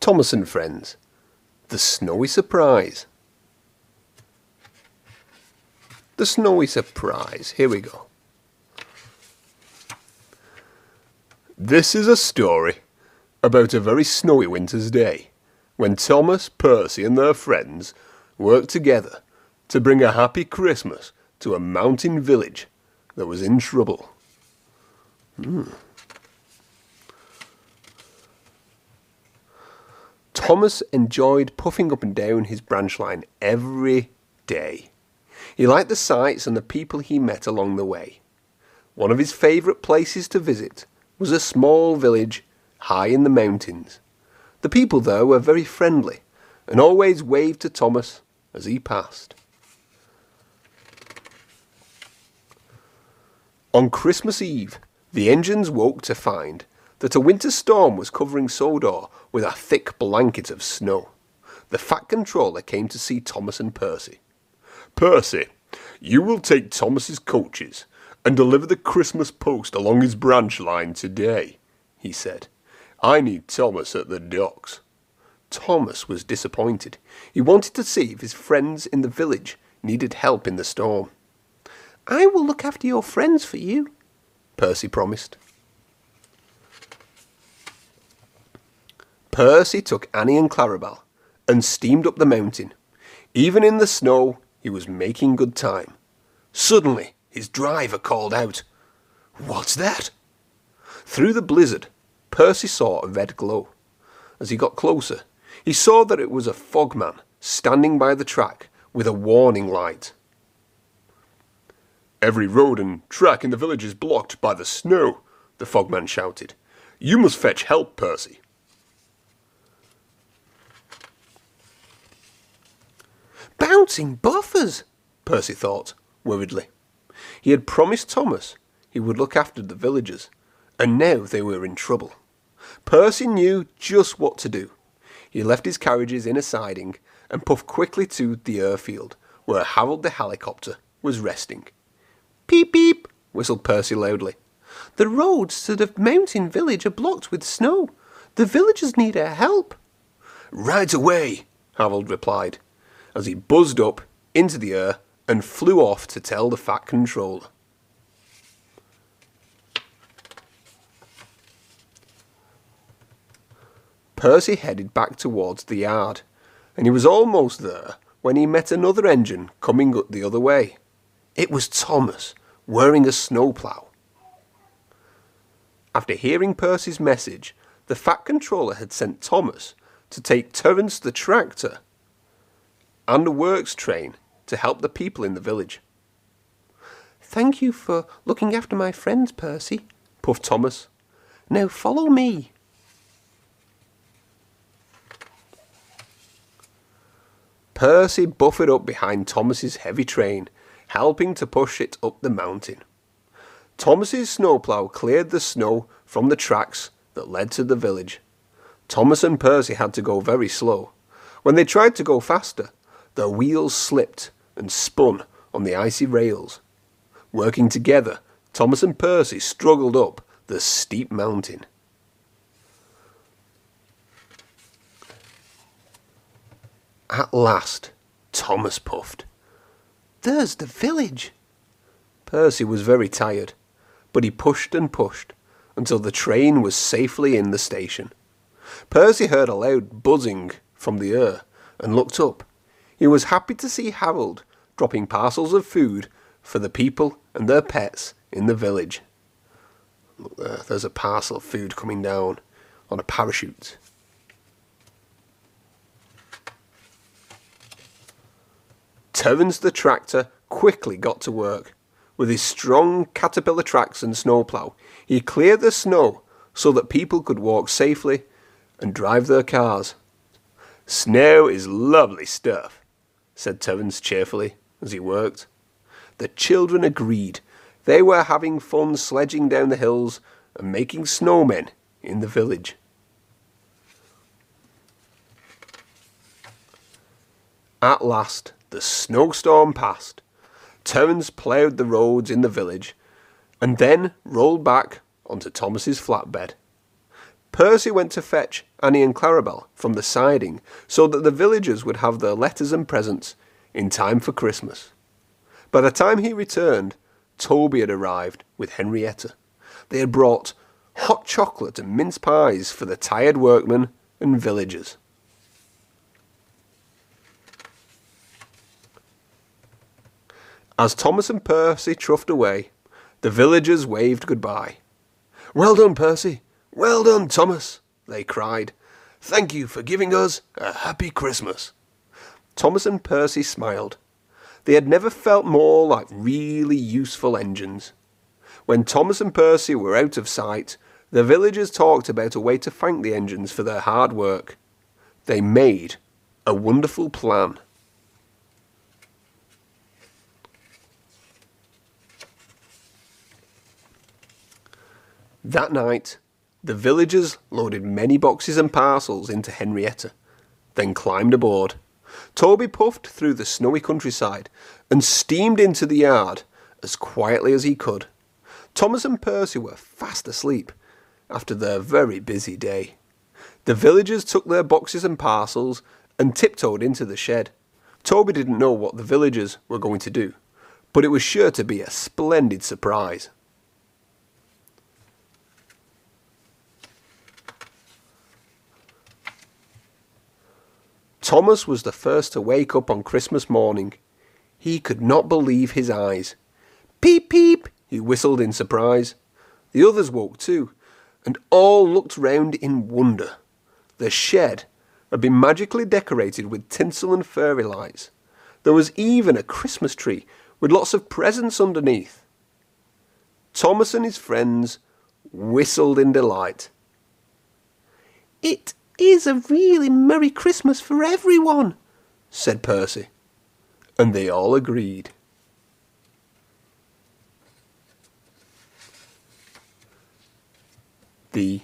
Thomas and Friends, The Snowy Surprise. The Snowy Surprise. Here we go. This is a story about a very snowy winter's day, when Thomas, Percy and their friends worked together to bring a happy Christmas to a mountain village that was in trouble. Thomas enjoyed puffing up and down his branch line every day. He liked the sights and the people he met along the way. One of his favourite places to visit was a small village high in the mountains. The people there were very friendly and always waved to Thomas as he passed. On Christmas Eve, the engines woke to find that a winter storm was covering Sodor with a thick blanket of snow. The Fat Controller came to see Thomas and Percy. "Percy, you will take Thomas's coaches and deliver the Christmas post along his branch line today," he said. "I need Thomas at the docks." Thomas was disappointed. He wanted to see if his friends in the village needed help in the storm. "I will look after your friends for you," Percy promised. Percy took Annie and Clarabelle and steamed up the mountain. Even in the snow, he was making good time. Suddenly, his driver called out, "What's that?" Through the blizzard, Percy saw a red glow. As he got closer, he saw that it was a fogman standing by the track with a warning light. "Every road and track in the village is blocked by the snow," the fogman shouted. "You must fetch help, Percy." "Bouncing buffers," Percy thought, worriedly. He had promised Thomas he would look after the villagers, and now they were in trouble. Percy knew just what to do. He left his carriages in a siding and puffed quickly to the airfield, where Harold the helicopter was resting. "Peep, peep," whistled Percy loudly. "The roads to the mountain village are blocked with snow. The villagers need our help." "Right away," Harold replied, as he buzzed up into the air and flew off to tell the Fat Controller. Percy headed back towards the yard, and he was almost there when he met another engine coming up the other way. It was Thomas, wearing a snowplow. After hearing Percy's message, the Fat Controller had sent Thomas to take Terence the tractor and a works train to help the people in the village. "Thank you for looking after my friends, Percy," puffed Thomas. "Now follow me." Percy buffered up behind Thomas's heavy train, helping to push it up the mountain. Thomas's snowplow cleared the snow from the tracks that led to the village. Thomas and Percy had to go very slow. When they tried to go faster, their wheels slipped and spun on the icy rails. Working together, Thomas and Percy struggled up the steep mountain. At last, Thomas puffed. "There's the village." Percy was very tired, but he pushed and pushed until the train was safely in the station. Percy heard a loud buzzing from the air and looked up. He was happy to see Harold dropping parcels of food for the people and their pets in the village. Look there, there's a parcel of food coming down on a parachute. Terence the tractor quickly got to work. With his strong caterpillar tracks and snowplow, he cleared the snow so that people could walk safely and drive their cars. "Snow is lovely stuff," said Terence cheerfully as he worked. The children agreed. They were having fun sledging down the hills and making snowmen in the village. At last, the snowstorm passed. Terence ploughed the roads in the village and then rolled back onto Thomas's flatbed. Percy went to fetch Annie and Clarabel from the siding so that the villagers would have their letters and presents in time for Christmas. By the time he returned, Toby had arrived with Henrietta. They had brought hot chocolate and mince pies for the tired workmen and villagers. As Thomas and Percy truffed away, the villagers waved goodbye. "Well done, Percy! Well done, Thomas!" they cried. "Thank you for giving us a happy Christmas." Thomas and Percy smiled. They had never felt more like really useful engines. When Thomas and Percy were out of sight, the villagers talked about a way to thank the engines for their hard work. They made a wonderful plan. That night, the villagers loaded many boxes and parcels into Henrietta, then climbed aboard. Toby puffed through the snowy countryside and steamed into the yard as quietly as he could. Thomas and Percy were fast asleep after their very busy day. The villagers took their boxes and parcels and tiptoed into the shed. Toby didn't know what the villagers were going to do, but it was sure to be a splendid surprise. Thomas was the first to wake up on Christmas morning. He could not believe his eyes. "Peep, peep!" he whistled in surprise. The others woke too, and all looked round in wonder. The shed had been magically decorated with tinsel and fairy lights. There was even a Christmas tree with lots of presents underneath. Thomas and his friends whistled in delight. "It is a really Merry Christmas for everyone," said Percy, and they all agreed. The